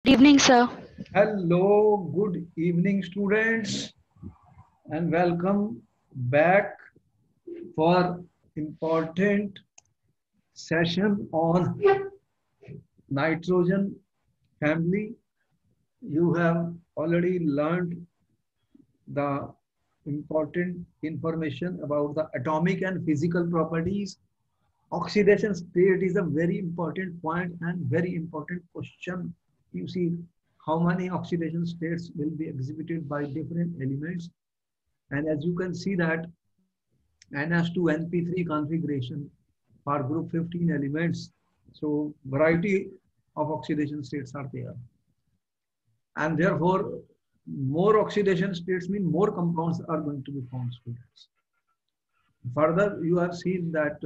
Good evening, sir. Hello, good evening, students, and welcome back for important session on nitrogen family. You have already learned the important information about the atomic and physical properties. Oxidation state is a very important point and very important question. You see how many oxidation states will be exhibited by different elements. And as you can see that NS2 NP3 configuration for group 15 elements. So variety of oxidation states are there. And therefore, more oxidation states mean more compounds are going to be formed, students. Further, you have seen that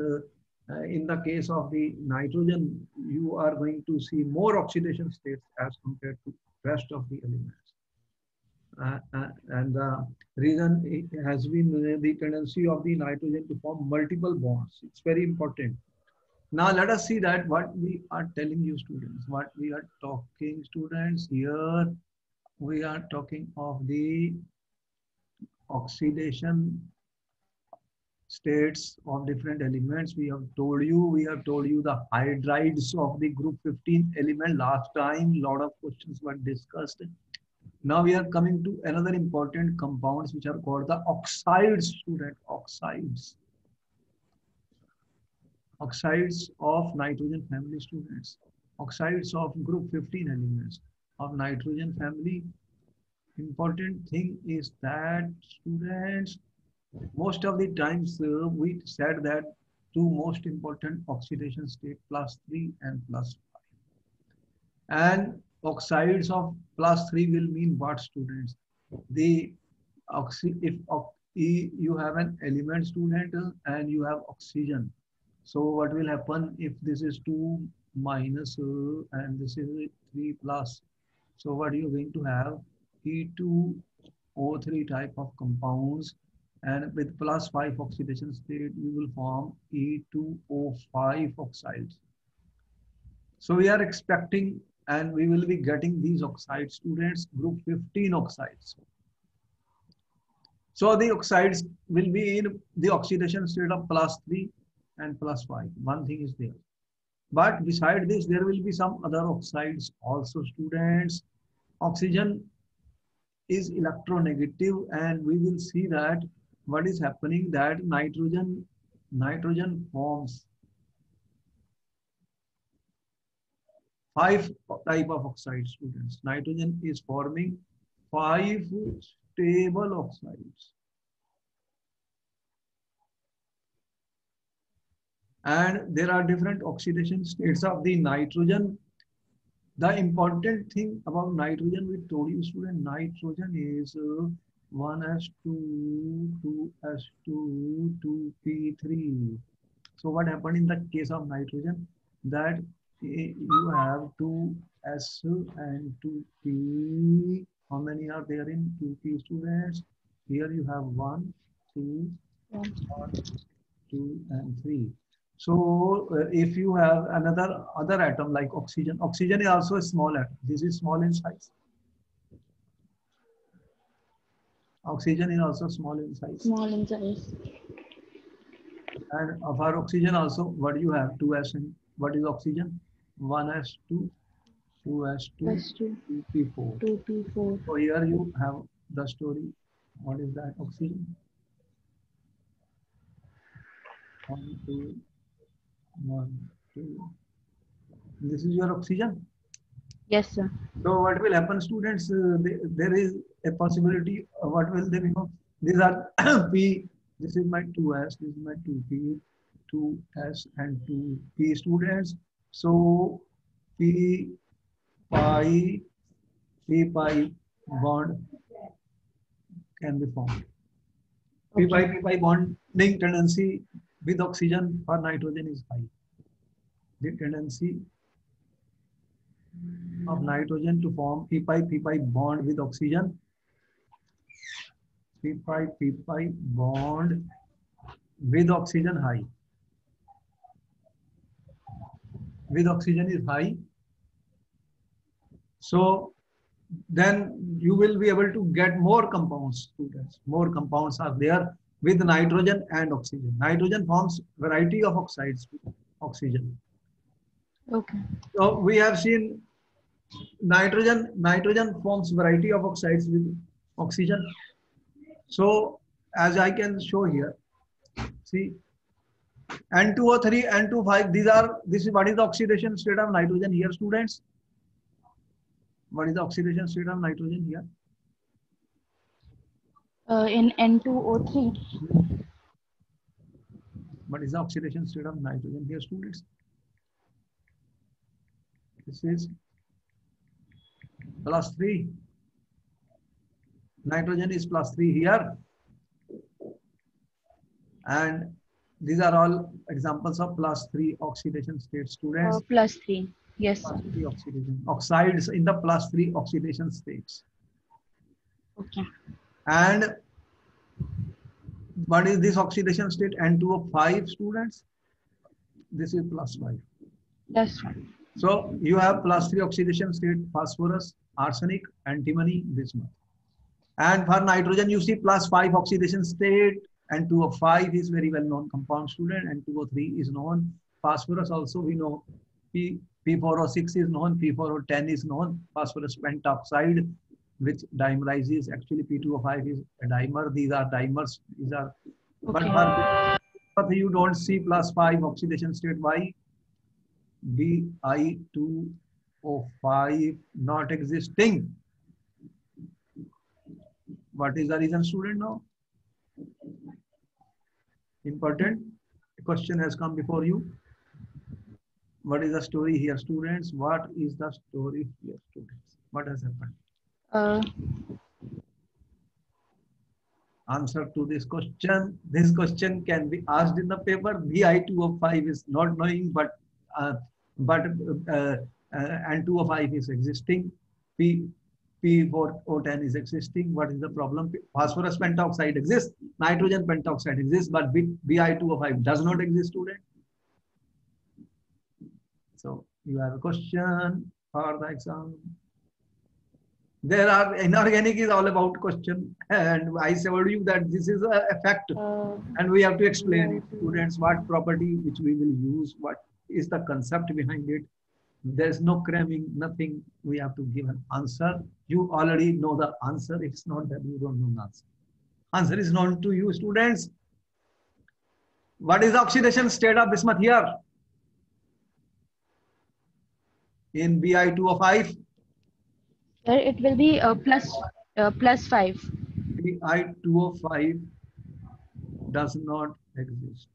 in the case of the nitrogen, you are going to see more oxidation states as compared to rest of the elements. And the reason it has been the tendency of the nitrogen to form multiple bonds. It's very important. Now let us see that what we are telling you students, what we are talking students here, we are talking of the oxidation states of different elements. We have told you the hydrides of the group 15 element last time. Lot of questions were discussed. Now we are coming to another important compounds which are called the oxides, student. Oxides of nitrogen family, students. Oxides of group 15 elements of nitrogen family. Important thing is that, students, most of the times we said that two most important oxidation state +3 and +5. And oxides of +3 will mean what, students? The if you have an element, student, and you have oxygen. So what will happen if this is 2 minus and this is 3 plus? So what you are going to have? E2O3 type of compounds, and with +5 oxidation state, you will form E2O5 oxides. So we are expecting and we will be getting these oxides, students, group 15 oxides. So the oxides will be in the oxidation state of +3 and +5. One thing is there. But beside this, there will be some other oxides also, students. Oxygen is electronegative, and we will see that what is happening, that nitrogen forms 5 type of oxides, students. Nitrogen is forming 5 stable oxides. And there are different oxidation states of the nitrogen. The important thing about nitrogen, we told you, student, nitrogen is 1s2, 2s2, 2p3. So what happened in the case of nitrogen? That you have 2s and 2p. How many are there in 2p, students? Here you have 1, 2, 1, 2, and 3. So if you have another other atom like oxygen, oxygen is also a small atom. This is small in size. Oxygen is also small in size. Small in size. And for oxygen also, what do you have? 2s, and what is oxygen? 1s2, 2s2, S2, 2p4. 2P4. So here you have the story. What is that? Oxygen. 1, 2, 1, 2. This is your oxygen. Yes, sir. So what will happen, students? There is a possibility. What will they become? These are P. This is my 2s. This is my 2p, 2s and 2p, students. So P pi P pi bond can be formed. Okay. P pi bonding tendency with oxygen for nitrogen is high. The tendency of nitrogen to form P pi bond with oxygen, P pi bond with oxygen high. With oxygen is high. So then you will be able to get more compounds, students. More compounds are there with nitrogen and oxygen. Nitrogen forms variety of oxides with oxygen. Okay. So we have seen nitrogen forms variety of oxides with oxygen. So as I can show here, see N2O3, N25, this is what is the oxidation state of nitrogen here, students? What is the oxidation state of nitrogen here? In N2O3. What is the oxidation state of nitrogen here, students? This is +3. Nitrogen is +3 here. And these are all examples of +3 oxidation state, students. +3. Yes, sir. +3 oxidation. Oxides in the +3 oxidation states. Okay. And what is this oxidation state? N2O5, students. This is +5. That's right. So you have +3 oxidation state, phosphorus, arsenic, antimony, bismuth. And for nitrogen, you see +5 oxidation state. N2O5 is very well known compound, student. N2O3 is known. Phosphorus also we know. P4O6 is known. P4O10 is known. Phosphorus pentoxide, which dimerizes. Actually, P2O5 is a dimer. These are dimers. These are. Okay. But you don't see +5 oxidation state. Why? Bi2O5 not existing. What is the reason, student? Now, important question has come before you. What is the story here, students? What is the story here, students? What has happened? Answer to this question. This question can be asked in the paper. Bi2O5 is not knowing, but N2O5 is existing. P4O10 is existing. What is the problem? Phosphorus pentoxide exists. Nitrogen pentoxide exists, but Bi2O5 does not exist, student. So you have a question for the exam. There are inorganic is all about question, and I told you that this is a fact, and we have to explain it, students, what property which we will use, what is the concept behind it. There is no cramming, nothing. We have to give an answer. You already know the answer. It's not that you don't know the answer. Answer is known to you, students. What is the oxidation state of bismuth here? In Bi2O5? Sir, it will be +5. Bi2O5 does not exist.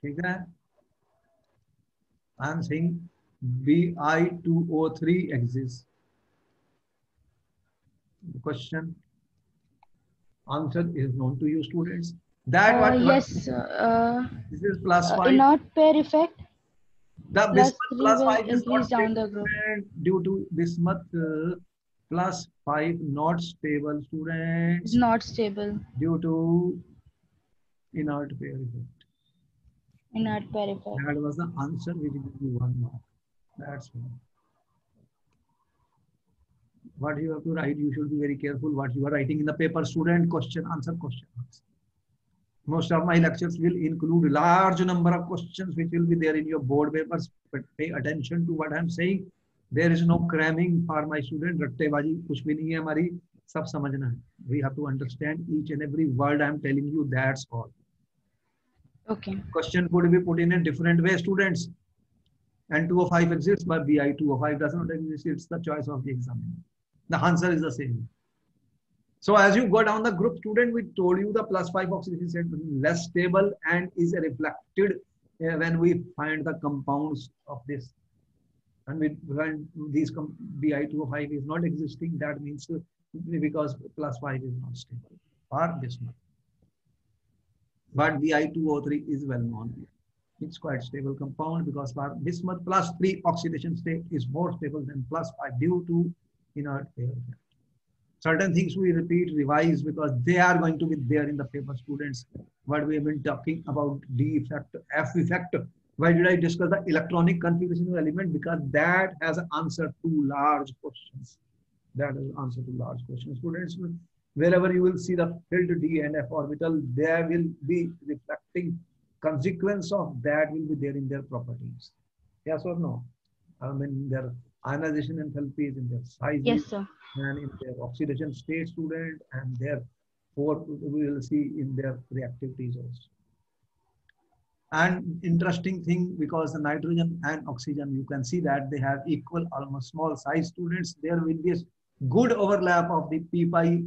Okay? I am saying Bi2O3 exists. The question, answer is known to you, students. That what? Yes. This is +5. Inert pair effect. The bismuth +5 is increase not down the group. due to bismuth +5 not stable, students. It's not stable. Due to inert pair effect. Inert pair effect. That was the answer which will give you 1 mark. That's one. What you have to write, you should be very careful what you are writing in the paper. Student, question, answer, question, answer. Most of my lectures will include large number of questions which will be there in your board papers. But pay attention to what I am saying. There is no cramming for my student. रट्टेबाजी कुछ भी नहीं है हमारी, सब समझना है. We have to understand each and every word I am telling you. That's all. Okay. Question could be put in a different way, students. N2O5 exists, but Bi2O5 does not exist. It's the choice of the examiner. The answer is the same. So as you go down the group, student, we told you the +5 oxidation state less stable and is reflected when we find the compounds of this. And when these Bi2O5 is not existing, that means because +5 is not stable for bismuth. But Bi2O3 is well known. It's quite stable compound because for bismuth +3 oxidation state is more stable than +5 due to inert pair effect. Certain things we repeat, revise because they are going to be there in the paper, students. What we have been talking about D effect, F effect, Why did I discuss the electronic configuration of element? Because that has an answer to large questions. That is answer to large questions. Students, wherever you will see the filled D and F orbital, there will be reflecting consequence of that will be there in their properties. Yes or no? I mean, their ionization enthalpies, in their sizes, Yes, sir. and in their oxidation state, student, and therefore we will see in their reactivities also. And interesting thing, because the nitrogen and oxygen, you can see that they have equal, almost small size, students. There will be a good overlap of the p pi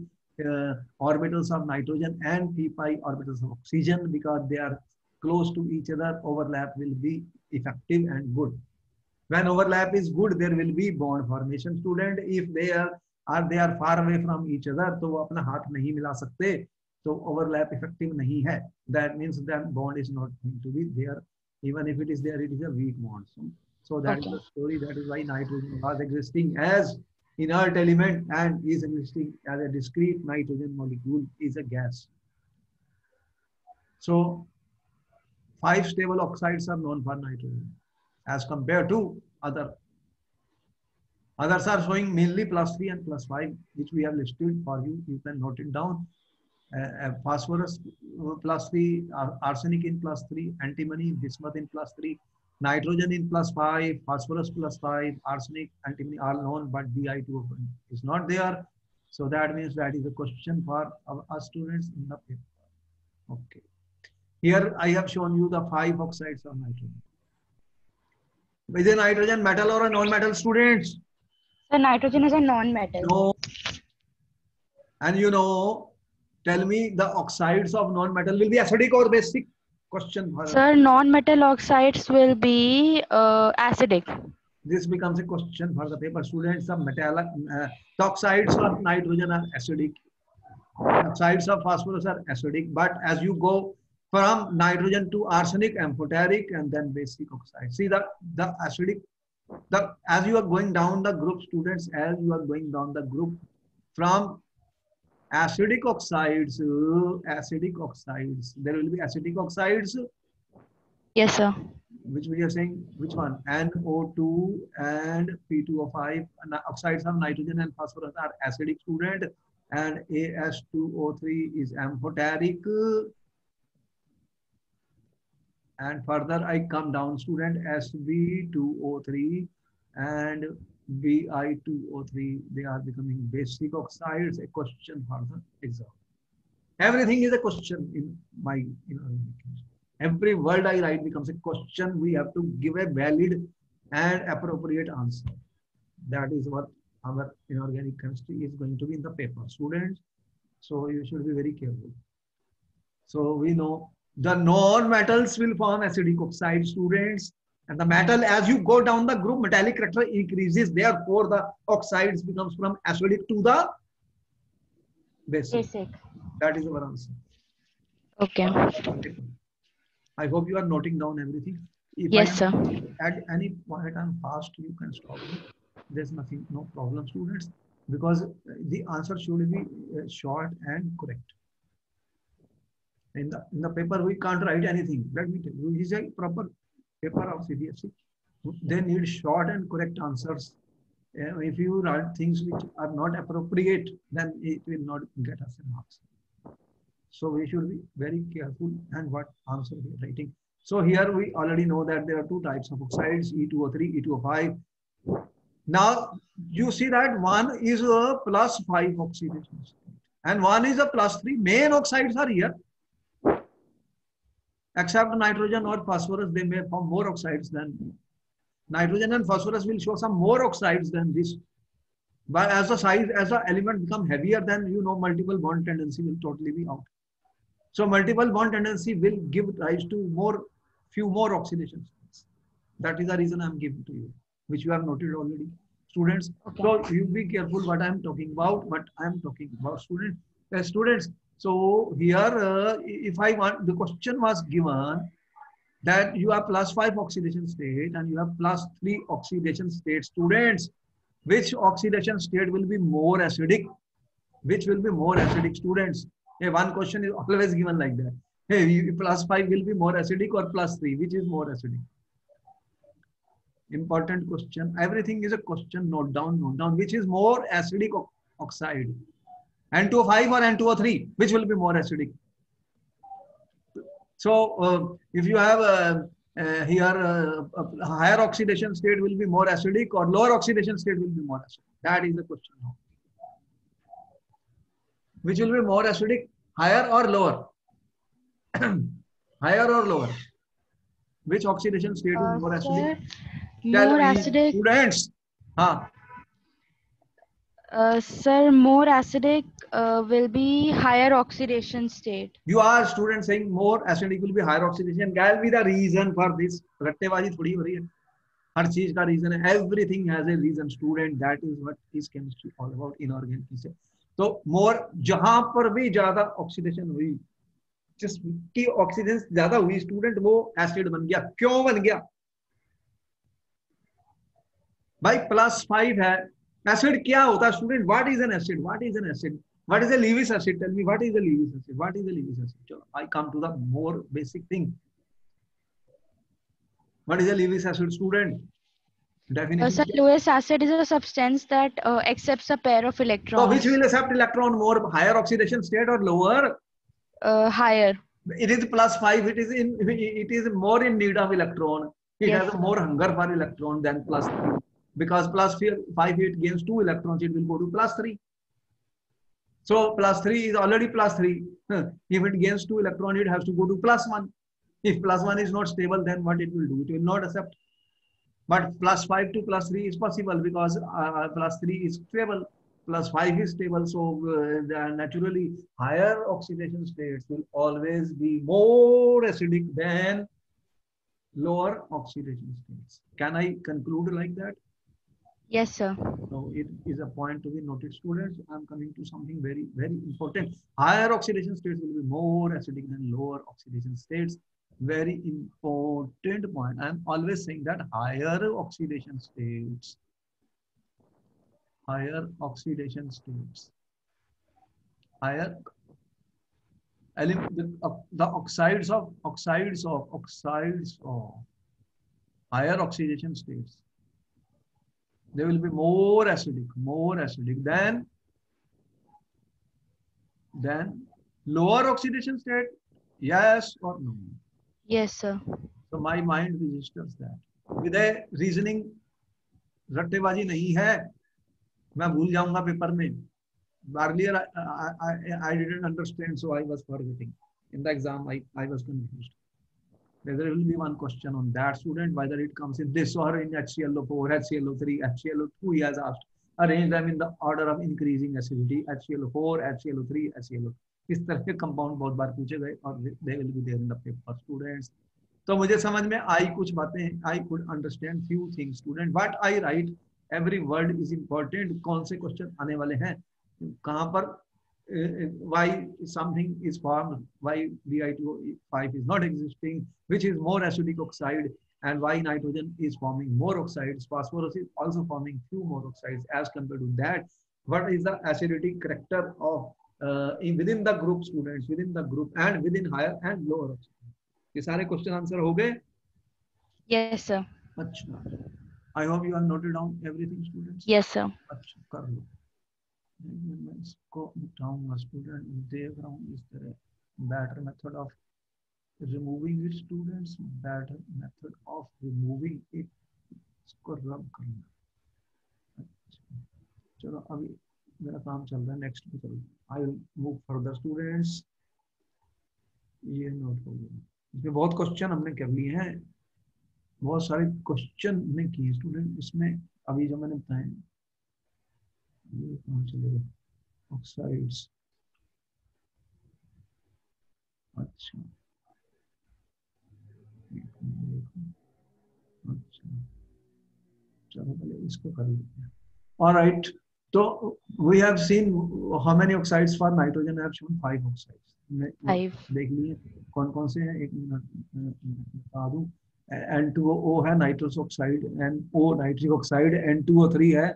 orbitals of nitrogen and p pi orbitals of oxygen, because they are close to each other. Overlap will be effective and good. When overlap is good, there will be bond formation. Student, if they are far away from each other, तो वो अपना हाथ नहीं मिला सकते, तो overlap effective नहीं है. That means that bond is not going to be there. Even if it is there, it is a weak bond. So that is Okay. the story. That is why nitrogen was existing as inert element and is existing as a discrete nitrogen molecule is a gas. So 5 stable oxides are known for nitrogen as compared to others are showing mainly +3 and +5, which we have listed for you. You can note it down. Phosphorus +3, arsenic in +3, antimony, bismuth in +3, nitrogen in +5, phosphorus +5, arsenic, antimony are known, but Bi2O is not there. So that means that is a question for our students in the paper. Okay. Here I have shown you the 5 oxides of nitrogen. Is a nitrogen metal or a non-metal, students? So nitrogen is a non-metal. No. And you know, tell me the oxides of non-metal will be acidic or basic? Question. Sir, non-metal oxides will be acidic. This becomes a question for the paper. Students, the the oxides of nitrogen are acidic. Oxides of phosphorus are acidic. But as you go from nitrogen to arsenic, amphoteric, and then basic oxide. See the acidic. As you are going down the group, students, as you are going down the group from acidic oxides, there will be acidic oxides. Yes, sir. Which we are saying, which one? NO2 and P2O5. Oxides of nitrogen and phosphorus are acidic, student, and AS2O3 is amphoteric. And further I come down, student, Sb2O3 and Bi2O3, they are becoming basic oxides. A question for the exam. Everything is a question in my every word I write becomes a question. We have to give a valid and appropriate answer. That is what our inorganic chemistry is going to be in the paper, students. So you should be very careful. So we know the non-metals will form acidic oxide, students. And the metal, as you go down the group, metallic character increases. Therefore, the oxides becomes from acidic to the basic. That is our answer. Okay. I hope you are noting down everything. If yes, I sir. At any point I'm fast, you can stop me. There's nothing, no problem, students, because the answer should be short and correct. In the paper, we can't write anything. Let me tell you, this is a proper paper of CBSE. They need short and correct answers. If you write things which are not appropriate, then it will not get us a marks. So we should be very careful and what answer we are writing. So here we already know that there are 2 types of oxides, E2O3, E2O5. Now you see that one is a +5 oxidation and one is a +3. Main oxides are here. Except nitrogen or phosphorus, they may form more oxides than nitrogen, and phosphorus will show some more oxides than this. But as the element become heavier, then multiple bond tendency will totally be out. So multiple bond tendency will give rise to few more oxidation states. That is the reason I am giving to you, which you have noted already, students. Okay. So you be careful what I am talking about. Students. So here, if I want, the question was given that you have +5 oxidation state and you have +3 oxidation state, students. Which oxidation state will be more acidic? Which will be more acidic, students? Hey, one question is always given like that. Hey, +5 will be more acidic or +3? Which is more acidic? Important question. Everything is a question. Note down, note down. Which is more acidic oxide? N2O5 or N2O3? Which will be more acidic? So if you have here a higher oxidation state will be more acidic or lower oxidation state will be more acidic. That is the question now. Which will be more acidic, higher or lower? Higher or lower? Which oxidation state is more acidic? Sir, Tell more me, acidic. students. Sir, more acidic will be higher oxidation state. You are students saying more acidic will be higher oxidation. Can be the reason for this? रट्टेबाजी थोड़ी हो रही है. हर चीज का reason है. Everything has a reason, student. That is what is chemistry all about. Inorganic. तो मोर जहां पर भी ज्यादा ऑक्सीडेशन हुई, जिसकी ऑक्सीजन ज्यादा हुई स्टूडेंट, वो एसिड बन गया. क्यों बन गया भाई? +5 है. एसिड क्या होता है student? What is an acid? What is an acid? What is a Lewis acid? Tell me, what is a Lewis acid? What is a Lewis acid? I come to the more basic thing. What is a Lewis acid, student? Definition. Sir, Lewis acid is a substance that accepts a pair of electrons. So which will accept electron more, higher oxidation state or lower? Higher. It is +5. It is more in need of electron. It Yes, has sir. more hunger for electron than +3. Because +5 it gains 2 electrons, it will go to +3. So +3 is already +3. If it gains 2 electrons, it has to go to +1. If +1 is not stable, then what it will do? It will not accept. But +5 to +3 is possible because +3 is stable, +5 is stable. So naturally, higher oxidation states will always be more acidic than lower oxidation states. Can I conclude like that? Yes, sir. So it is a point to be noted, students. I'm coming to something very, very important. Higher oxidation states will be more acidic than lower oxidation states. Very important point. I'm always saying that higher oxidation states, higher the oxides of higher oxidation states, they will be more acidic than lower oxidation state. Yes or no? Yes, sir. So my mind registers that. With a reasoning, रट्टेबाजी नहीं है. मैं भूल जाऊंगा paper में. Earlier I didn't understand, so I was forgetting. In the exam I was confused. There will be one question on that, student, whether it comes in this or in HClO4, HClO3, HClO2. He has asked. Arrange them in the order of increasing acidity. HClO4, HClO3, HClO. इस तरह के compound बहुत बार पूछे गए और they will be there in the paper, students. तो मुझे समझ में आई कुछ बातें. I could understand few things, student. What I write, every word is important. कौन से क्वेश्चन आने वाले हैं, कहाँ पर why something is formed, why Di2O5 is not existing, which is more acidic oxide, and why nitrogen is forming more oxides, phosphorus is also forming few more oxides as compared to that. What is the acidity character of within the group, students, within the group and within higher and lower oxidation? ये सारे question answer हो गए? Yes, sir. अच्छा, I hope you have noted down everything, students. Yes, sir. अच्छा, कर लो. मैं इसको उठाऊंगा स्टूडेंट. देख रहा हूँ इस तरह better method of removing it, students. Better method of removing it. इसको रब करना. अच्छा, चलो अभी मेरा काम चल रहा है. नेक्स्ट पे चलो. I will move further, students. ये नोट हो गया. इसमें बहुत क्वेश्चन हमने कर लिए हैं. बहुत सारे क्वेश्चन हमने किए स्टूडेंट. इसमें अभी जो मैंने बताया, ये कहाँ चलेगा? ऑक्साइड्स. अच्छा, अच्छा, चलो पहले इसको कर लेते हैं. ऑलराइट. तो we have seen how many oxides for nitrogen. I have shown 5 oxides. 5. देख लिए कौन कौन से हैं. एक मिनट बता दूं. N2O है nitrous oxide, NO nitric oxide, N2O3 है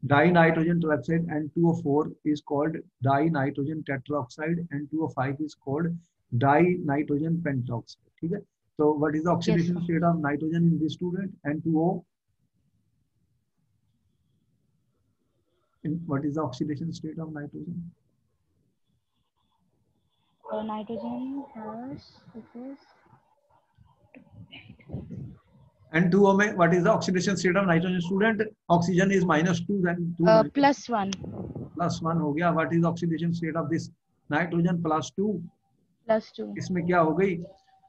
dinitrogen trioxide, N2O4 is called dinitrogen tetroxide, N2O5 is called dinitrogen pentoxide. ठीक है. So what is the oxidation state of nitrogen in this, student? N2O What is the oxidation state of nitrogen? Nitrogen has, it is N2O. What is the oxidation state of nitrogen? Student, oxygen is -2, then 2 nitrogen +1. +1 हो गया. What is the oxidation state of this nitrogen? +2. +2. इसमें क्या हो गई?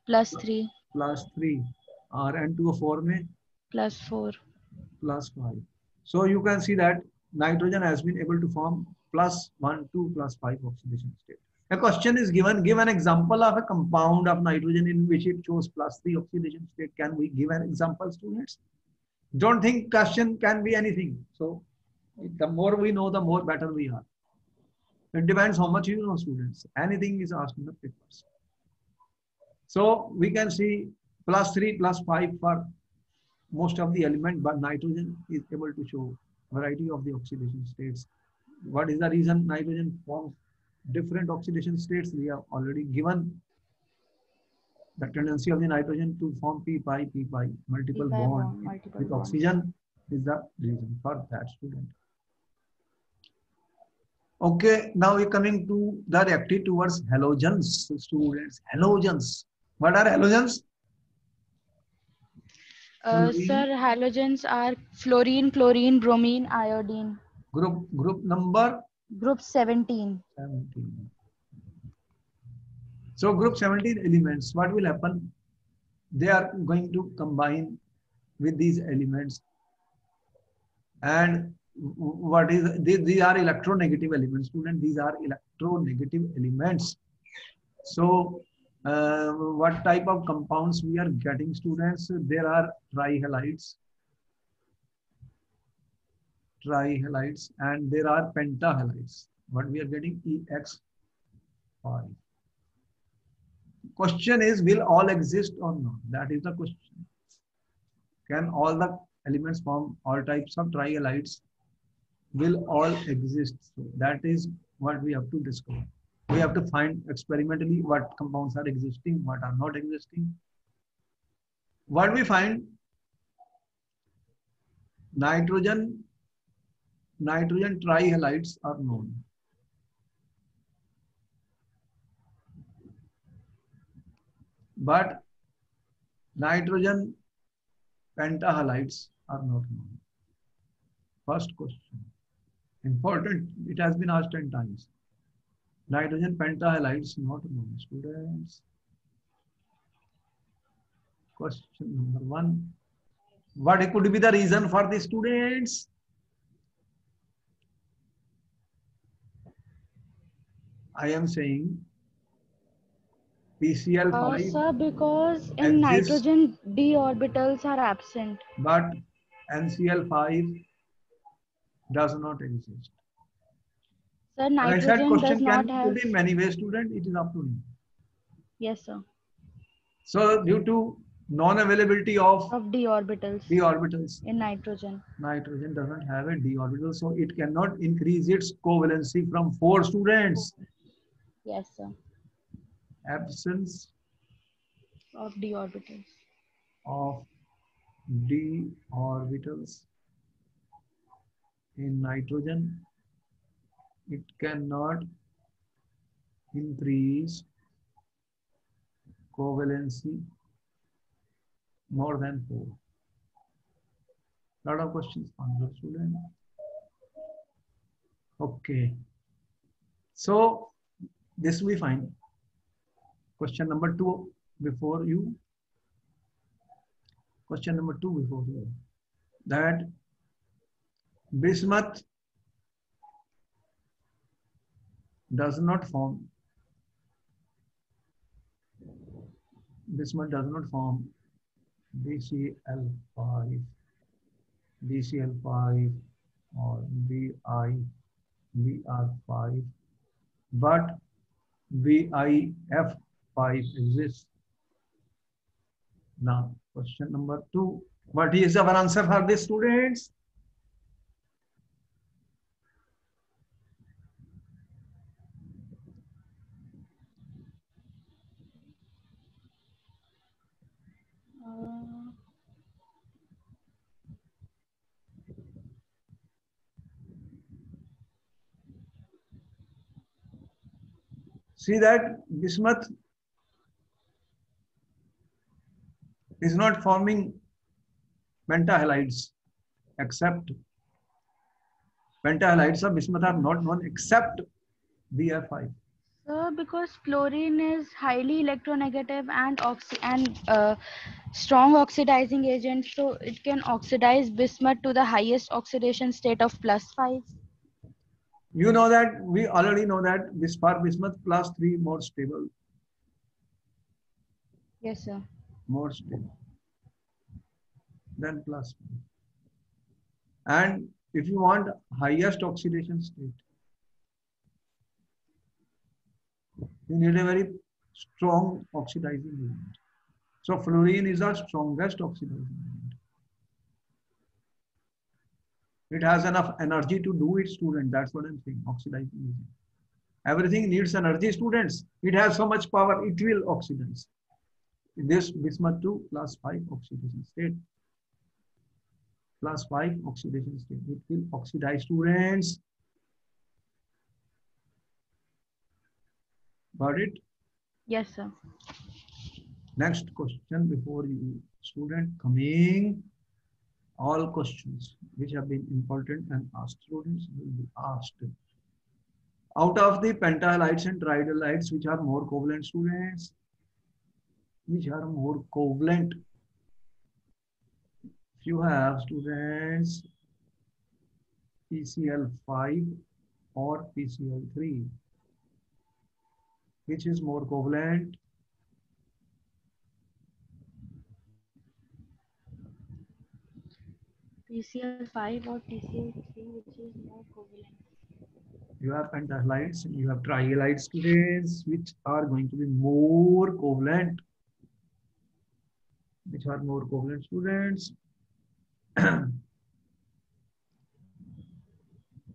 +3. +3. और N2O4 में +4. +5. So you can see that nitrogen has been able to form +1, 2, +5 oxidation state. A question is given, give an example of a compound of nitrogen in which it shows +3 oxidation state. Can we give an example, students? Don't think question can be anything. So the more we know, the more better we are. It depends how much you know, students. Anything is asked in the papers. So we can see +3, +5 for most of the element, but nitrogen is able to show variety of the oxidation states. What is the reason nitrogen forms different oxidation states? We have already given the tendency of the nitrogen to form p-pi, multiple bond multiple with bonds. oxygen is the reason for that, student. Okay, now we're coming to the reactive towards halogens, students. Halogens. What are halogens? Sir, halogens are fluorine, chlorine, bromine, iodine. Group number? Group 17. 17. So group 17 elements, what will happen? They are going to combine with these elements. And what is, these are electronegative elements, student. These are electronegative elements. So what type of compounds we are getting, students? There are trihalides, and there are pentahalides. What we are getting? EX5. Question is, will all exist or not? That is the question. Can all the elements form all types of trihalides? Will all exist? So that is what we have to discover. We have to find experimentally what compounds are existing, what are not existing. What we find, nitrogen trihalides are known. But nitrogen pentahalides are not known. First question. Important. It has been asked 10 times. Nitrogen pentahalides not known, students. Question number 1. What could be the reason for the students? I am saying PCl5. Sir, because in exists, nitrogen d orbitals are absent. but NCl5 does not exist. Sir, And I said nitrogen does question can not be have. put in many ways, student. It is up to you. Yes, sir. So due to non-availability of d orbitals in nitrogen. Nitrogen doesn't have a d orbital, so it cannot increase its covalency from 4, students. Yes, sir. Absence Of d orbitals. Of d orbitals in nitrogen, it cannot increase covalency more than 4. Lot of questions answered, student. Okay. So this we find. Question number 2 before you. Question number 2 before you. That bismuth does not form. Bismuth does not form BCl5 or BR5, but BIF5 exists. Now, question number 2. What is our answer for this, students? See that bismuth is not forming pentahalides except pentahalides of bismuth are not known except BF5. Because fluorine is highly electronegative and strong oxidizing agent, so it can oxidize bismuth to the highest oxidation state of +5. You know that we already know that this for bismuth +3 more stable, Yes, sir. more stable than +5. And if you want highest oxidation state, you need a very strong oxidizing agent. So fluorine is the strongest oxidizing agent. It has enough energy to do it, student. That's what I'm saying. Oxidizing agent. Everything needs energy, students. It has so much power, it will oxidize. This bismuth to +5 oxidation state. +5 oxidation state. It will oxidize, students. Got it? Yes, sir. Next question before you, student, coming. All questions which have been important and asked students will be asked. Out of the pentahalides and tridalides, which are more covalent, students? Which are more covalent? If you have, students, PCl5 or PCl3, which is more covalent? PCl5 or PCl3, which is more covalent. You have pentahalides and you have trihalides, students, which are going to be more covalent. Which are more covalent, students?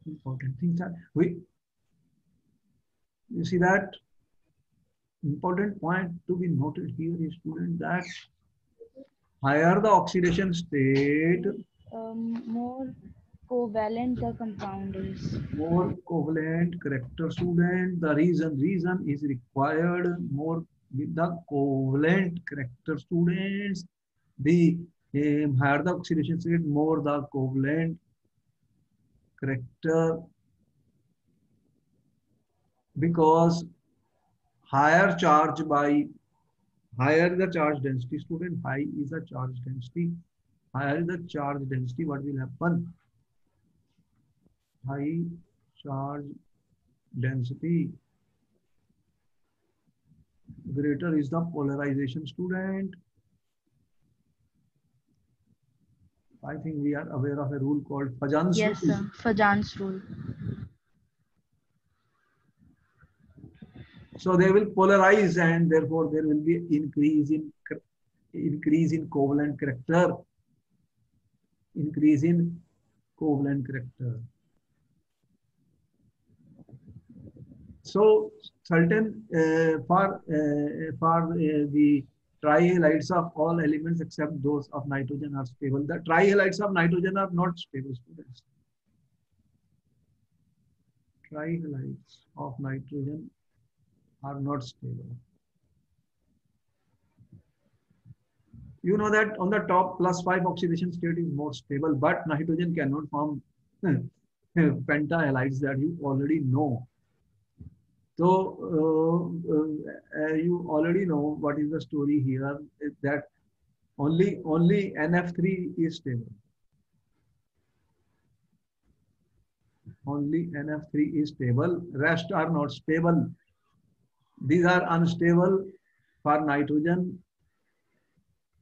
Important things are you see that important point to be noted here is, student, that higher the oxidation state, More covalent the compound is. more covalent character, student. The reason is required more with the covalent character, students. The higher the oxidation state, more the covalent character, because higher charge by higher the charge density, student. High is the charge density. Higher the charge density, what will happen? High charge density, greater is the polarization, student. I think we are aware of a rule called Fajan's rule. Yes, sir. Fajan's rule. So they will polarize, and therefore there will be increase in covalent character. Increase in covalent character. So certain for the trihalides of all elements except those of nitrogen are stable. The trihalides of nitrogen are not stable, students. Trihalides of nitrogen are not stable. You know that on the top +5 oxidation state is more stable, but nitrogen cannot form pentahalides, that you already know. So you already know what is the story here, is that only NF3 is stable. Only NF3 is stable. Rest are not stable. These are unstable for nitrogen.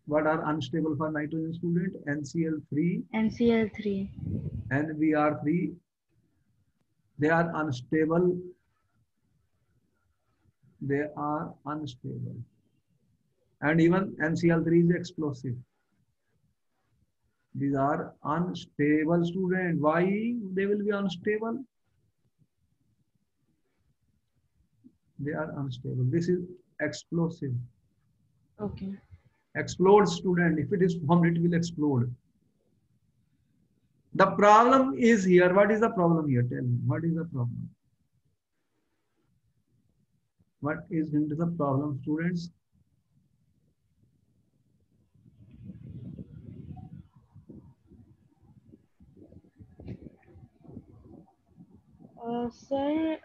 What are unstable for nitrogen, student? NCl3. NCl3. NBr3. They are unstable. They are unstable. And even NCl3 is explosive. These are unstable, student. Why they will be unstable? They are unstable. This is explosive. Okay. Explodes, student. If it is formed, it will explode. The problem is here. What is the problem here? Tell me. What is the problem? What is into the problem, students? Sir,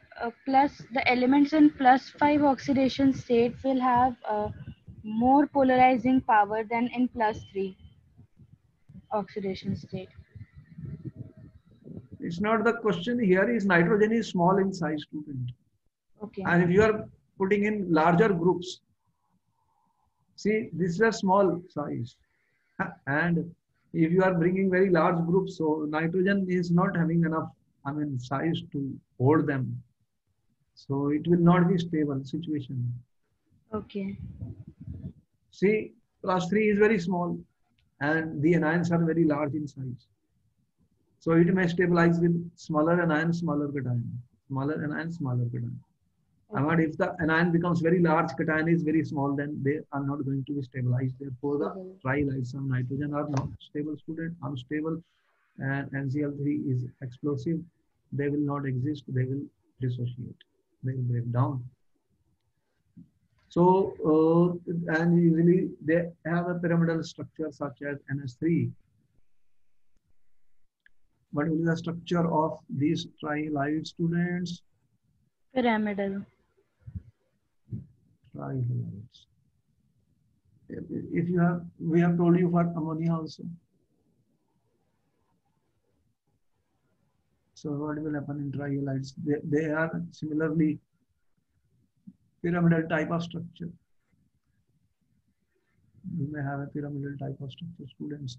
plus the elements in +5 oxidation state will have more polarizing power than in +3 oxidation state. It's not the question here. Is nitrogen is small in size, student, Okay. and if you are putting in larger groups, see, this is a small size, and if you are bringing very large groups, so nitrogen is not having enough, I mean, size to hold them. So it will not be stable situation. Okay. See, +3 is very small, and the anions are very large in size. So it may stabilize with smaller anion, smaller cation, smaller anion, smaller cation. But Okay. if the anion becomes very large, cation is very small, then they are not going to be stabilized. Therefore, the Stable. trilights of nitrogen are not stable, student, unstable, and NCl3 is explosive. They will not exist. They will dissociate. They will break down. So, and usually they have a pyramidal structure such as NS3. What will be the structure of these trilite, students? Pyramidal. Trihalides. If you have, we have told you for ammonia also. So what will happen in trihalides? They are similarly pyramidal type of structure. You may have a pyramidal type of structure, students.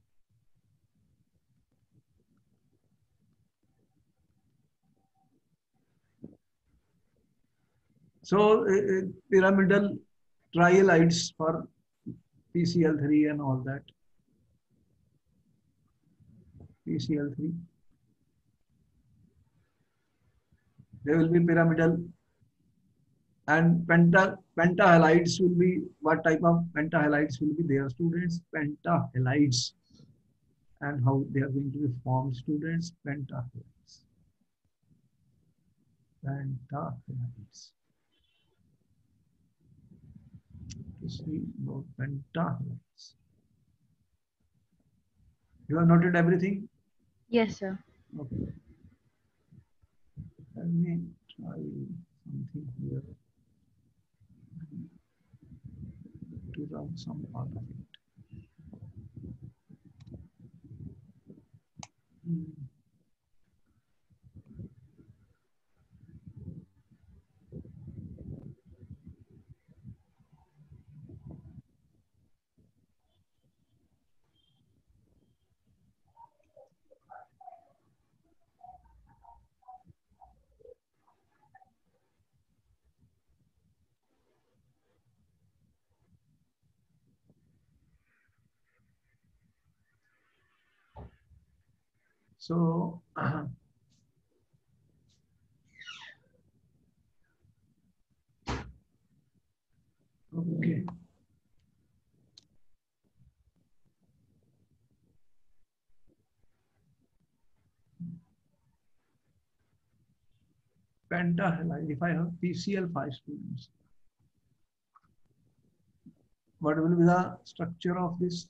So pyramidal trihalides for PCl3 and all that. PCl3. They will be pyramidal, and pentahalides will be, what type of pentahalides will be there, students? Pentahalides. And how they are going to be formed, students? Pentahalides. Pentahalides. To see about pentahalides. You have noted everything? Yes, sir. Okay. Let me try something here to run some part of it. So, okay. Pentahalide, if I have PCl5 students, what will be the structure of this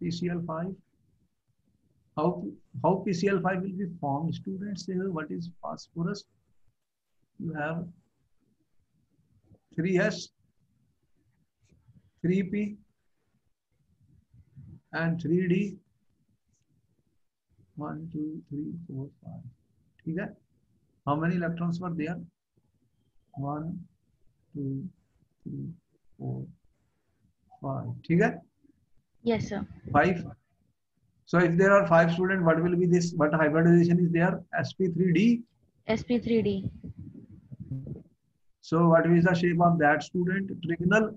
PCl5? How, how PCl5 will be formed, students? Here, what is phosphorus? You have 3s, 3p, and 3d. 1, 2, 3, 4, 5. Okay? How many electrons were there? 1, 2, 3, 4, 5. Okay? Yes, sir. 5. So if there are 5 students, what will be this? What hybridization is there? sp3d. sp3d. So what is the shape of that, student? Trigonal,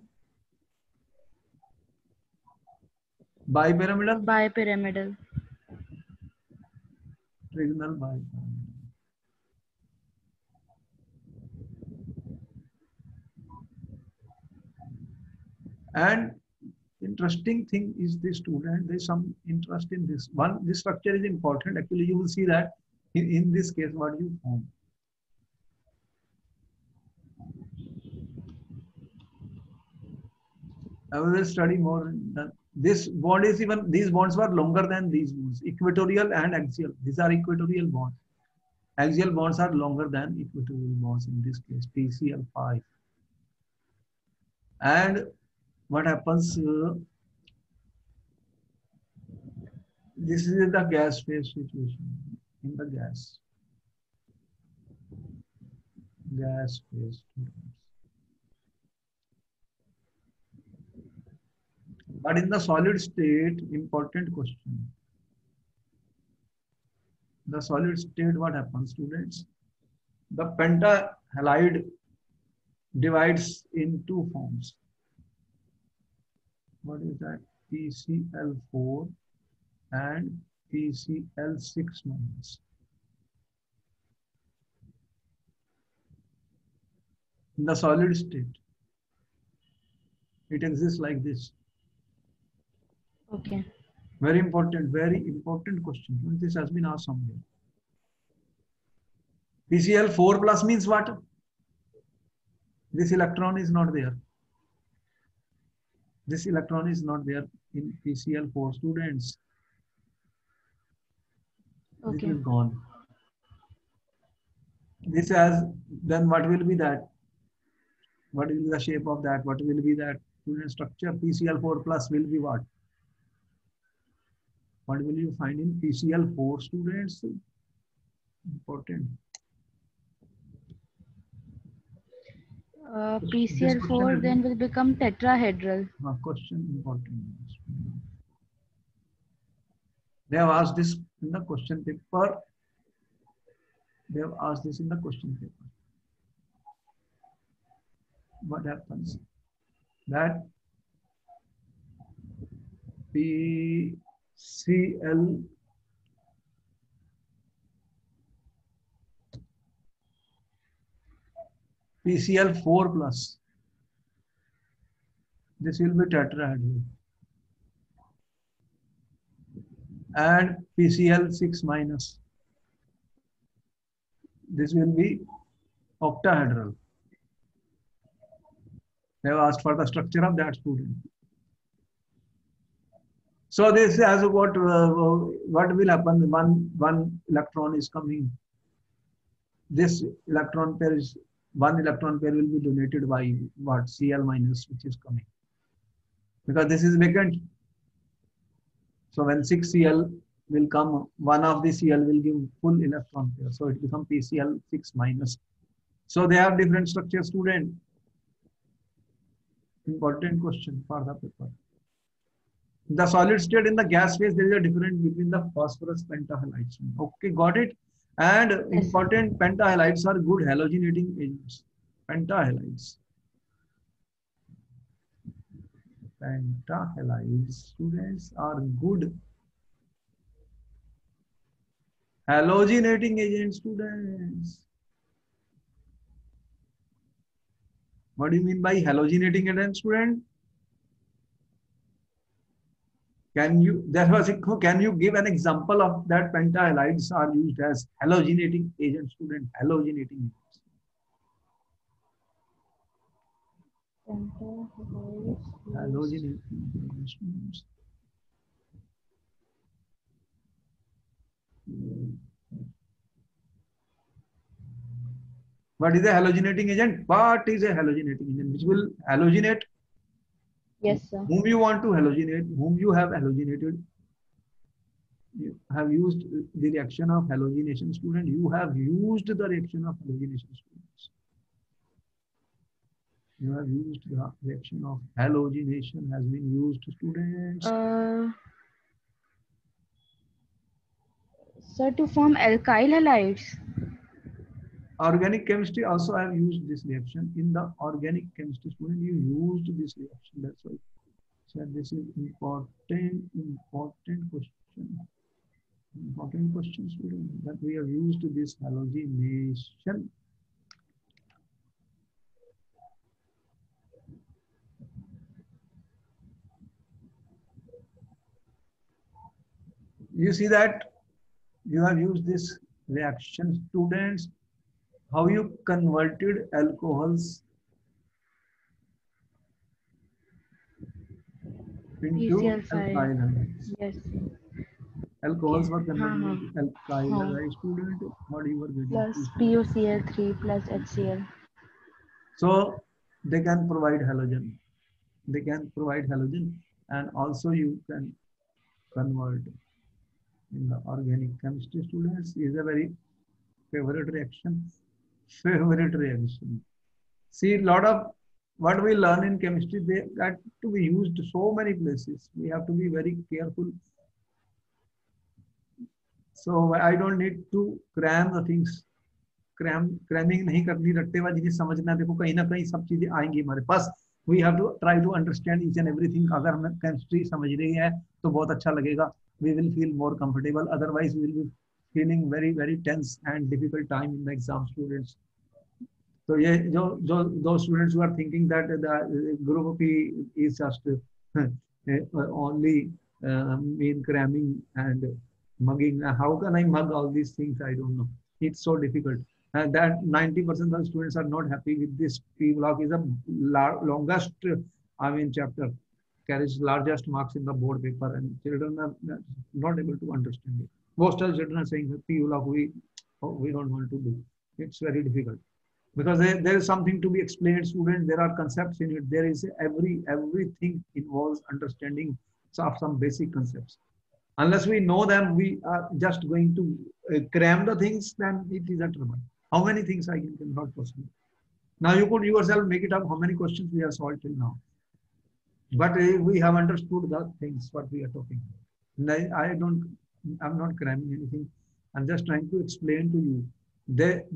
bipyramidal, Bipyramidal. trigonal, bipyramidal. And interesting thing is this, student. There is some interest in this one. This structure is important. Actually, you will see that in this case, what you form. I will study more. This bond is even, these bonds were longer than these bonds. Equatorial and axial. These are equatorial bonds. Axial bonds are longer than equatorial bonds in this case, PCl5. And what happens? This is the gas phase situation. In the gas phase. But in the solid state, important question. The solid state, what happens, students? The pentahalide divides in two forms. What is that? PCl4 and PCl6 minus. In the solid state, it exists like this. Okay. Very important question. This has been asked somewhere. PCl4 plus means what? This electron is not there. This electron is not there in PCl4, students. Okay. This is gone. This has, then what will be that? What will be the shape of that? What will be that student structure? PCl4 plus will be what? What will you find in PCl4, students? Important. PCl4 then will become tetrahedral. Question important. They have asked this in the question paper. They have asked this in the question paper. What happens? That PCl PCl4 plus. This will be tetrahedral. And PCl6 minus. This will be octahedral. They have asked for the structure of that, student. So this has what will happen? One electron is coming. This electron pair is, one electron pair will be donated by what? Cl minus, which is coming. Because this is vacant. So when 6Cl will come, one of the Cl will give full electron pair. So it becomes PCl6 minus. So they have different structure, student. Important question for the paper. The solid state, in the gas phase, there is a difference between the phosphorus pentahalides. Okay, got it? And Yes. important, pentahalides are good halogenating agents. Pentahalides. Pentahalides, students, are good halogenating agents, students. What do you mean by halogenating agent, student? Can you give an example of that pentahalides are used as halogenating agents, student? Halogenating agents. Halogenating agents. What is a halogenating agent? What is a halogenating agent? Which will halogenate? Yes, sir. Whom you want to halogenate, whom you have halogenated. You have used the reaction of halogenation, student. You have used the reaction of halogenation, students. You have used the reaction of halogenation has been used, students. Sir, to form alkyl halides. Organic chemistry also I have used this reaction. In the organic chemistry, student, you used this reaction. That's why. So this is important question. Important question, student, that we have used this halogenation. You see that you have used this reaction, students. How you converted alcohols into PCl5. alkyl halides. Yes. Okay. Alcohols were हाँ converted हाँ into alkyl हाँ. halide student. What you were getting? Plus PuCl3 plus HCl. So they can provide halogen. They can provide halogen, and also you can convert in the organic chemistry students is a very favorite reaction. Favorite reaction. See, a lot of what we learn in chemistry, they got to be used so many places. We have to be very careful. So I don't need to cram the things. Cramming नहीं करनी, रट्टेबाजी नहीं समझना। देखो कहीं ना कहीं सब चीजें आएंगी हमारे पास। We have to try to understand each and everything. अगर हमें केमिस्ट्री समझ रही है तो बहुत अच्छा लगेगा, we will feel more comfortable. Otherwise we will be feeling very very tense and difficult time in the exam students. तो ये जो जो दो students who are thinking that the group P is just only mean cramming and mugging. How can I mug all these things? I don't know. It's so difficult. And that 90% of students are not happy with this. P block is the longest, I mean, chapter, carries largest marks in the board paper, and children are not able to understand it. Most of the children are saying that P block we don't want to do. It's very difficult because there is something to be explained. Student, there are concepts in it. There is everything involves understanding of some basic concepts. Unless we know them, we are just going to cram the things, then it is a trouble. How many things I cannot possible. Now you could yourself make it up how many questions we have solved till now. But we have understood the things what we are talking about. I'm not cramming anything. I'm just trying to explain to you.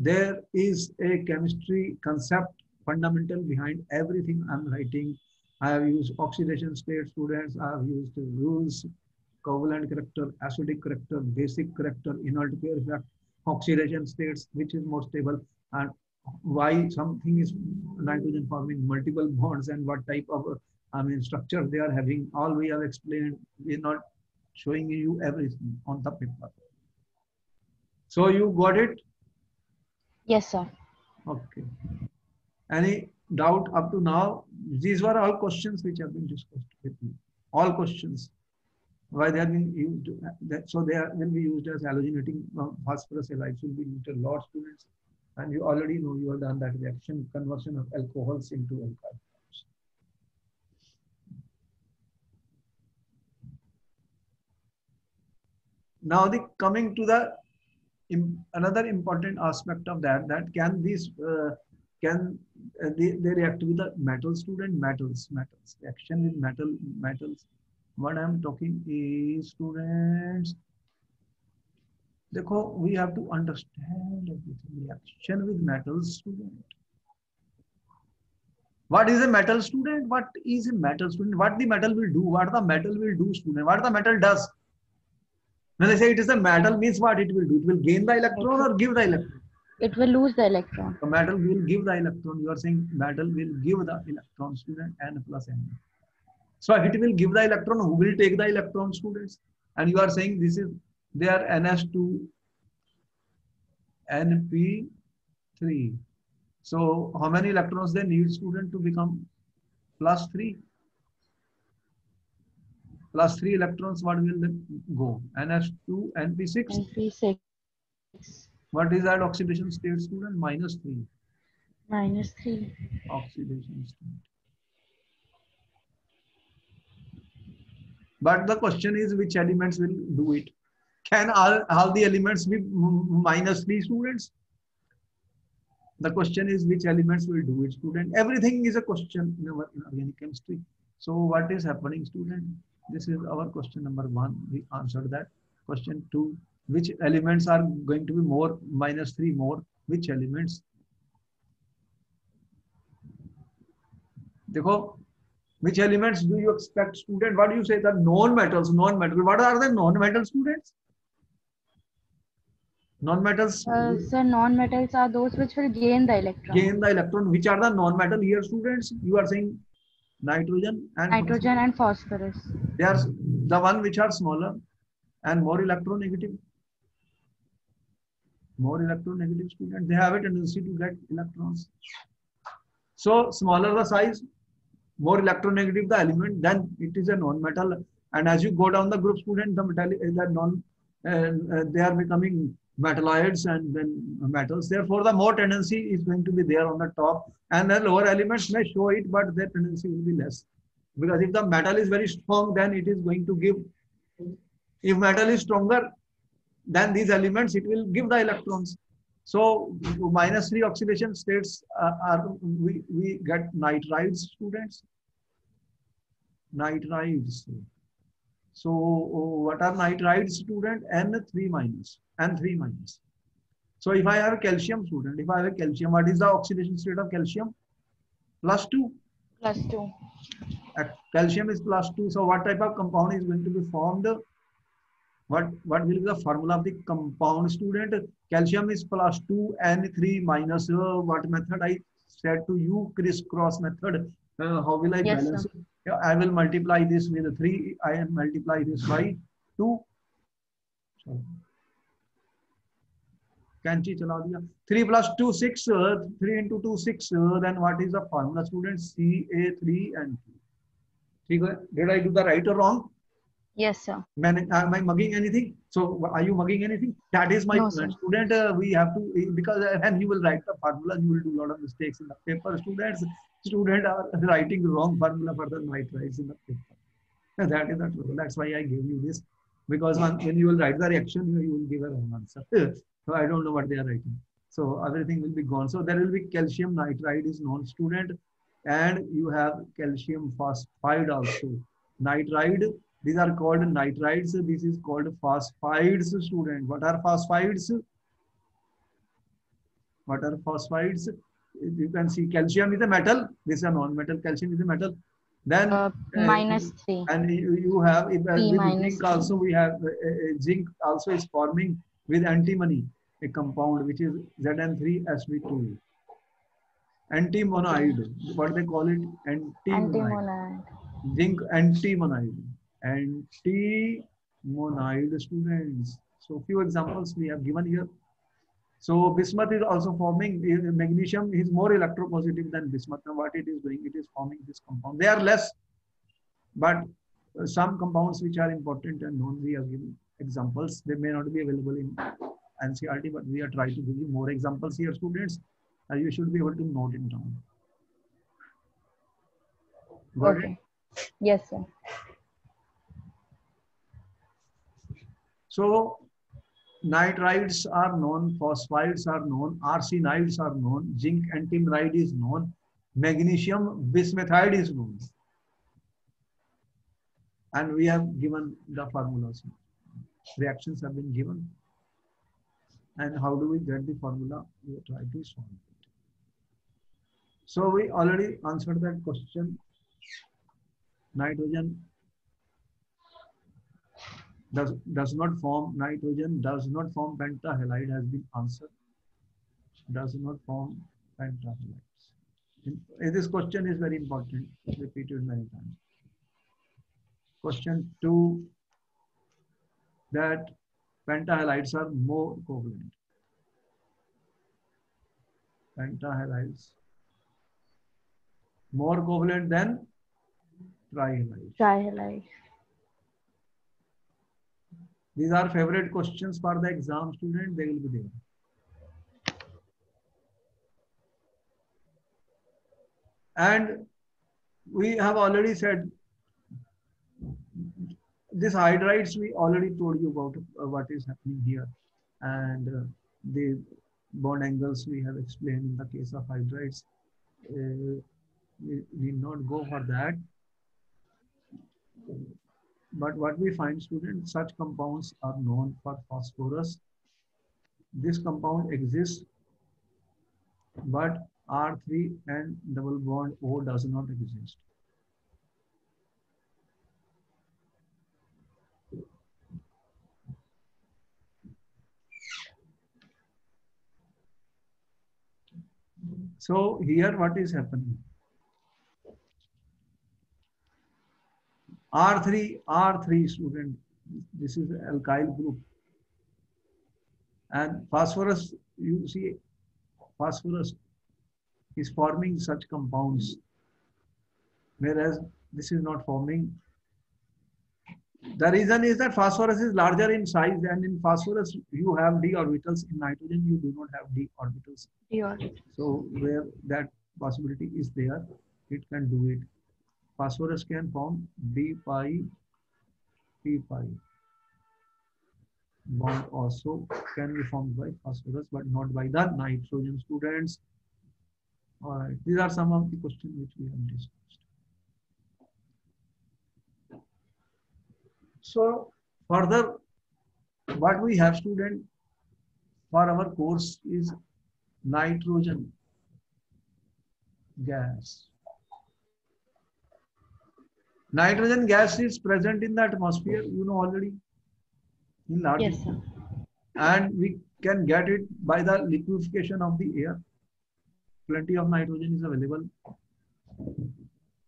There is a chemistry concept fundamental behind everything I'm writing. I have used oxidation state, students. I have used rules, covalent character, acidic character, basic character, inert pair effect, oxidation states, which is more stable, and why something is nitrogen forming multiple bonds, and what type of structure they are having. All we have explained. We're not showing you everything on the paper. So you got it? Yes, sir. Okay. Any doubt up to now? These were all questions which have been discussed with you. All questions. Why they have been used? So they will be used as halogenating phosphorus halides will be used a lot, students. And you already know you have done that reaction, conversion of alcohols into alkyl. Now coming to the another important aspect of that can these they react with the metal, student, metals reaction with metals. What I am talking is, students, देखो, we have to understand everything. Reaction with metals, student. What is a metal, student? What is a metal, student? What the metal will do? What the metal will do, student? What the metal does? When they say it is a metal, means what it will do? It will gain the electron or give the electron? It will lose the electron. The metal will give the electron. You are saying metal will give the electron, student, N plus N. So if it will give the electron, who will take the electron, students? And you are saying this is their NS2 NP3. So how many electrons they need, student, to become plus 3? Plus 3 electrons, what will they go? NS2 NP6. NP6. What is that oxidation state, student? Minus 3. Minus 3. Oxidation state. But the question is, which elements will do it? Can all the elements be minus 3, students? The question is, which elements will do it, student? Everything is a question in organic chemistry. So what is happening, student? This is our question number 1. We answered that. Question 2, which elements are going to be more, minus 3 more? Which elements? Dekho, which elements do you expect, student? What do you say? The non-metals, non-metal. What are the non-metals, students? Non-metals. So non-metals are those which will gain the electron. Gain the electron. Which are the non-metal here, students? You are saying nitrogen and phosphorus. They are the one which are smaller and more electronegative. More electronegative, students. They have a tendency to get electrons. So smaller the size, more electronegative the element, then it is a non-metal. And as you go down the group, student, the metallic, the non, they are becoming metalloids and then metals. Therefore, the more tendency is going to be there on the top, and the lower elements may show it, but their tendency will be less. Because if the metal is very strong, then it is going to give. If metal is stronger than these elements, it will give the electrons. So -3 oxidation states are we get nitrides, students. Nitrides. So what are nitrides, student? N3 minus. N3 minus. So if I have a calcium, student, if I have a calcium, what is the oxidation state of calcium? +2. +2. Calcium is +2. So what type of compound is going to be formed? What will be the formula of the compound, student? Calcium is +2, N3 minus. What method I said to you? Crisscross method. How will I balance it? Yeah, I will multiply this with 3. I multiply this by 2. Sorry. Canchi chala diya. 3 plus 2, 6. 3 into 2, 6. Then what is the formula, student? Ca3n2. Did I do the right or wrong? Yes, sir. Am I mugging anything? So are you mugging anything? That is my point. Student, we have to, because when you will write the formula, you will do a lot of mistakes in the paper. Students are writing the wrong formula for the nitrides in the paper. That is the trouble. That's why I gave you this. Because when you will write the reaction, you will give a wrong answer. So I don't know what they are writing. So everything will be gone. So there will be calcium nitride is non-student. And you have calcium phosphide also. Nitride, these are called nitrides. This is called phosphides, student. What are phosphides? What are phosphides? You can see calcium is a metal. This is a non-metal. Calcium is a metal. Then -3. And you have with zinc also. We have zinc also is forming with antimony a compound which is Zn3sp2. Antimonide. What they call it? Antimonide. Zinc antimonide. Antimonide, students. So few examples we have given here. So bismuth is also forming. Magnesium is more electropositive than bismuth. Now what it is doing? It is forming this compound. They are less, but some compounds which are important and known, we are giving examples. They may not be available in NCERT, but we are trying to give you more examples here, students. You should be able to note it down. Got it? Yes, sir. So nitrides are known, phosphides are known, arsenides are known, zinc antimonide is known, magnesium bismuthide is known. And we have given the formulas. Reactions have been given. And how do we get the formula? We try to solve it. So we already answered that question. Nitrogen does not form, nitrogen does not form pentahalide has been answered. Does not form pentahalides. This question is very important, repeated many times. Question 2, that pentahalides are more covalent. Pentahalides more covalent than trihalides. These are favorite questions for the exam student. They will be there. And we have already said this hydrides, we already told you about what is happening here. And the bond angles we have explained in the case of hydrides. We need not go for that. But what we find, students, such compounds are known for phosphorus. This compound exists, but R3 and double bond O does not exist. So here what is happening? R3 student, this is the alkyl group. And phosphorus, you see, phosphorus is forming such compounds whereas this is not forming. The reason is that phosphorus is larger in size, and in phosphorus you have d orbitals. In nitrogen you do not have d orbitals. Yeah. So where that possibility is there, it can do it. Phosphorus can form d pi p pi. Bond also can be formed by phosphorus, but not by the nitrogen, students. All right, these are some of the questions which we have discussed. So further, what we have, student, for our course is nitrogen gas. Nitrogen gas is present in the atmosphere, you know already, in large. Yes, sir. And we can get it by the liquefaction of the air. Plenty of nitrogen is available.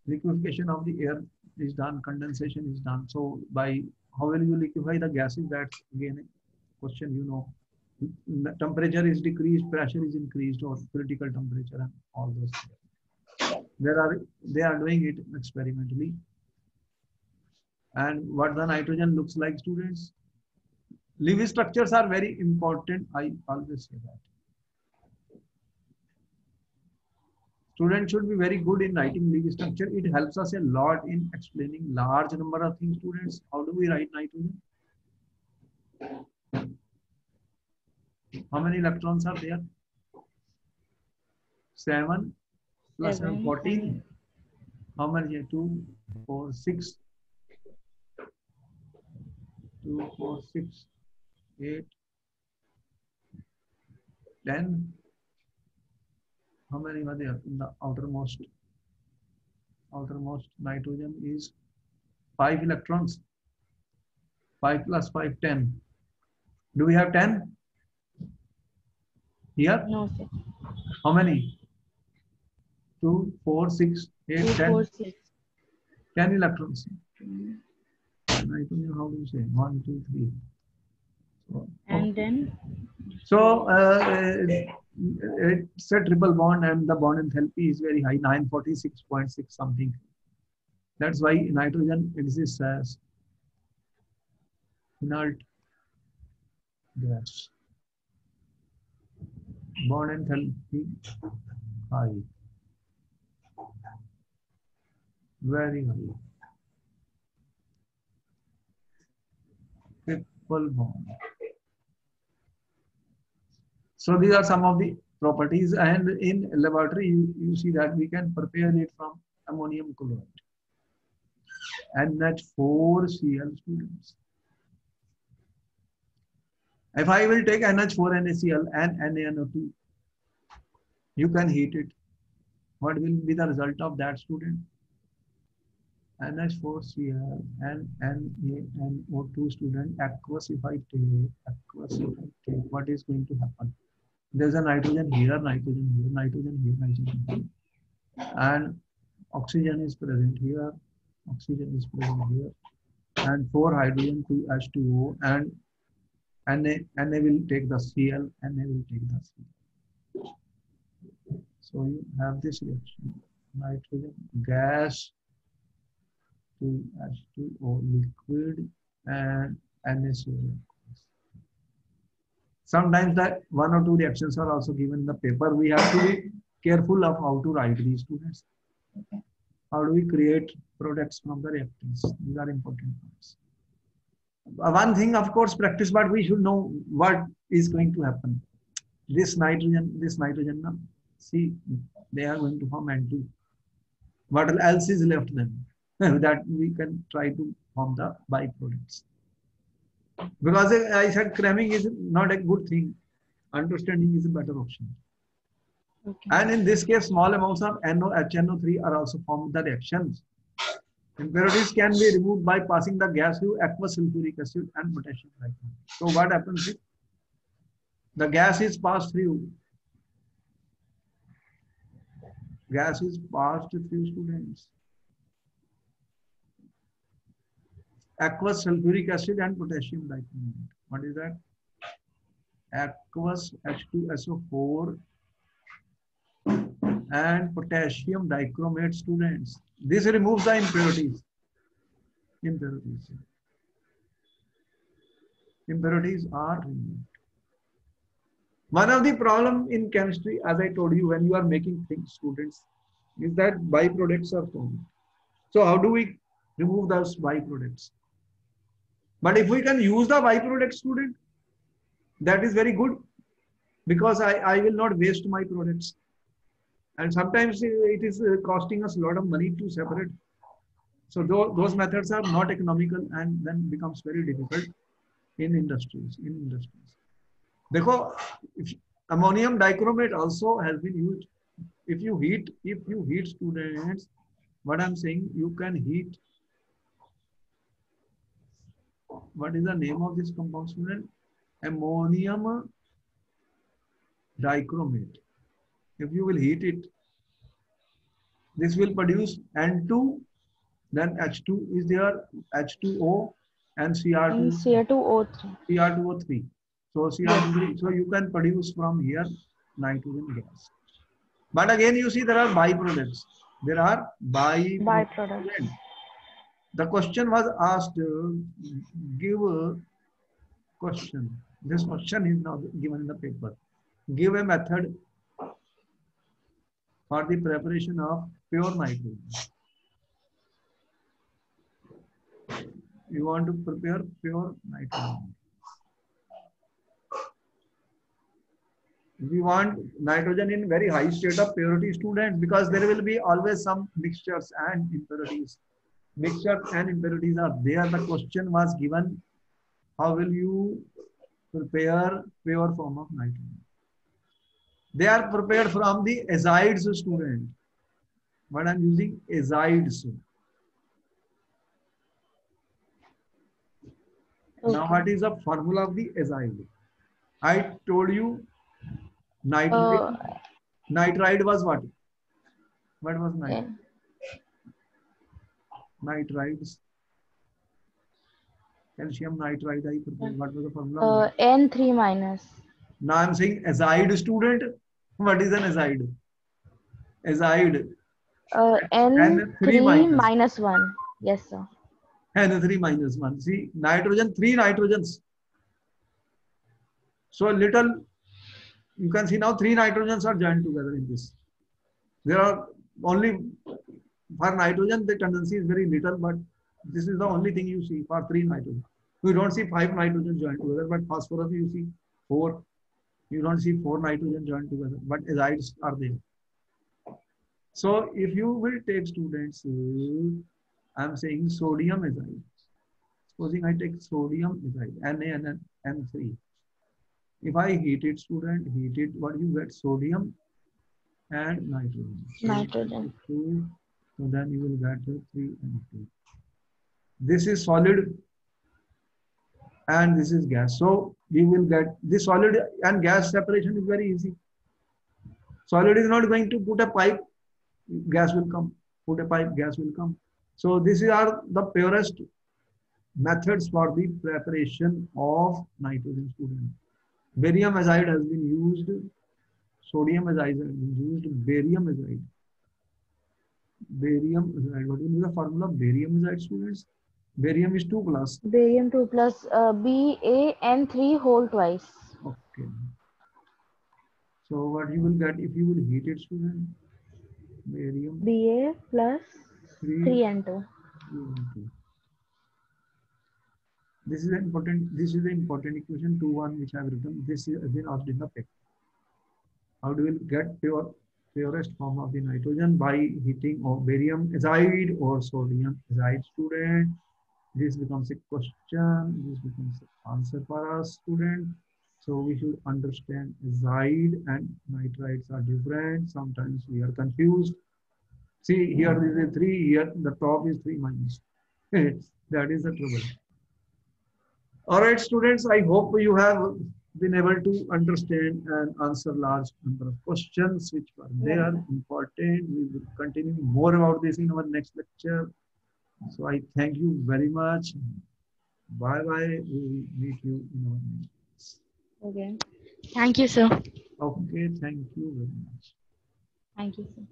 Liquefaction of the air is done, condensation is done. So by how will you liquefy the gases? That's again a question, you know. The temperature is decreased, pressure is increased, or critical temperature, and all those things. They are doing it experimentally. And what the nitrogen looks like, students? Levy structures are very important. I always say that. Students should be very good in writing Levy structure. It helps us a lot in explaining large number of things, students. How do we write nitrogen? How many electrons are there? 7 plus 7, 14. How many? 2, 4, 6. 2, 4, 6, 8, 10. How many are there in the outermost? Outermost nitrogen is 5 electrons. 5 plus 5, 10. Do we have 10? Here? No, sir. How many? 2, 4, 6, 8, 2, 10. 4, 6. 10 electrons. Nitrogen, how do you say? 1, 2, 3. So, And then? So it's a triple bond, and the bond enthalpy is very high, 946.6 something. That's why nitrogen exists as inert gas. Bond enthalpy high, very high. Triple bond. So these are some of the properties, and in laboratory you see that we can prepare it from ammonium chloride. NH4Cl, students. If I will take NH4NaCl and NaNO2, you can heat it. What will be the result of that, student? NH4Cl and NaNO2, student, aqueous. If I take, what is going to happen? There's a nitrogen here, nitrogen here, nitrogen here, nitrogen here. And oxygen is present here, oxygen is present here. And 4 hydrogen, 2 H2O, and Na will take the Cl, Na will take the Cl. So you have this reaction, nitrogen gas to H2O liquid and NaCl. Sometimes that 1 or 2 reactions are also given in the paper. We have to be careful of how to write these, students. Okay. How do we create products from the reactants? These are important points. One thing, of course, practice, but we should know what is going to happen. This nitrogen, see, they are going to form N2. What else is left then? That we can try to form the byproducts. Because I said cramming is not a good thing. Understanding is a better option. Okay. And in this case, small amounts of HNO3 are also formed the reactions. Impurities can be removed by passing the gas through aqueous sulfuric acid and potassium bicarbonate. So what happens is the gas is passed through. Gas is passed through, students. Aqueous sulfuric acid and potassium bicarbonate. What is that? Aqueous H2SO4 and potassium dichromate students. This removes the impurities. Impurities. Impurities are removed. One of the problem in chemistry, as I told you, when you are making things, students, is that byproducts are formed. So how do we remove those byproducts? But if we can use the byproduct, student, that is very good, because I will not waste my products. And sometimes it is costing us a lot of money to separate. So those methods are not economical and then becomes very difficult in industries. Because ammonium dichromate also has been used. If you heat students, what I'm saying, you can heat. What is the name of this compound, student? Ammonium dichromate. If you will heat it, this will produce N2, then H2 is there, H2O and And Cr2, Cr2O3. Cr2O3. So Yes. Cr2, so you can produce from here nitrogen gas. But again, you see there are byproducts. There are Byproducts. byproducts. The question was asked, give a question. This question is now given in the paper. Give a method for the preparation of pure nitrogen. You want to prepare pure nitrogen. We want nitrogen in very high state of purity, students, because there will be always some mixtures and impurities. Mixtures and impurities are there. The question was given, how will you prepare pure form of nitrogen? They are prepared from the azides, student. But I'm using azides. Okay. Now, what is the formula of the azide? I told you nitride. Nitride was what? What was nitride? Nitrides. Calcium nitride. I prepared. What was the formula? N3 minus. Now I'm saying azide, student. What is an azide? Azide. N3 minus. minus 1. Yes, sir. N3 minus 1. See, nitrogen, 3 nitrogens. So a little, you can see now 3 nitrogens are joined together in this. There are only, for nitrogen, the tendency is very little, but this is the only thing you see for 3 nitrogen. You don't see 5 nitrogen joined together, but phosphorus you see 4. You don't see 4 nitrogen joined together, but azides are there. So if you will take, students, I'm saying sodium azide. Supposing I take sodium azide, NaNN3. If I heat it, student, heat it, what you get? Sodium and nitrogen. Nitrogen. So then you will get 3 and 2. This is solid and this is gas. So you will get this solid and gas separation is very easy. Solid is not going to put a pipe, gas will come. Put a pipe, gas will come. So these are the purest methods for the preparation of nitrogen, student. Barium azide has been used. Sodium azide has been used. Barium azide. Barium azide. What is the formula of barium azide, students? Barium is 2 plus. Barium 2 plus BaN3 whole twice. Okay. So what you will get if you will heat it, student? Barium. Ba plus 3N2. This is the important equation 2-1 which I have written. This has been asked in the paper. How do we get purest form of the nitrogen? By heating of barium azide or sodium azide, student. This becomes a question. This becomes an answer for us, student. So we should understand azide and nitrides are different. Sometimes we are confused. See, here is a 3, here the top is 3 minus. That is the trouble. All right, students, I hope you have been able to understand and answer large number of questions which were there, important. We will continue more about this in our next lecture. So I thank you very much. Bye-bye. We will meet you in our next. Okay. Thank you, sir. Okay, thank you very much. Thank you, sir.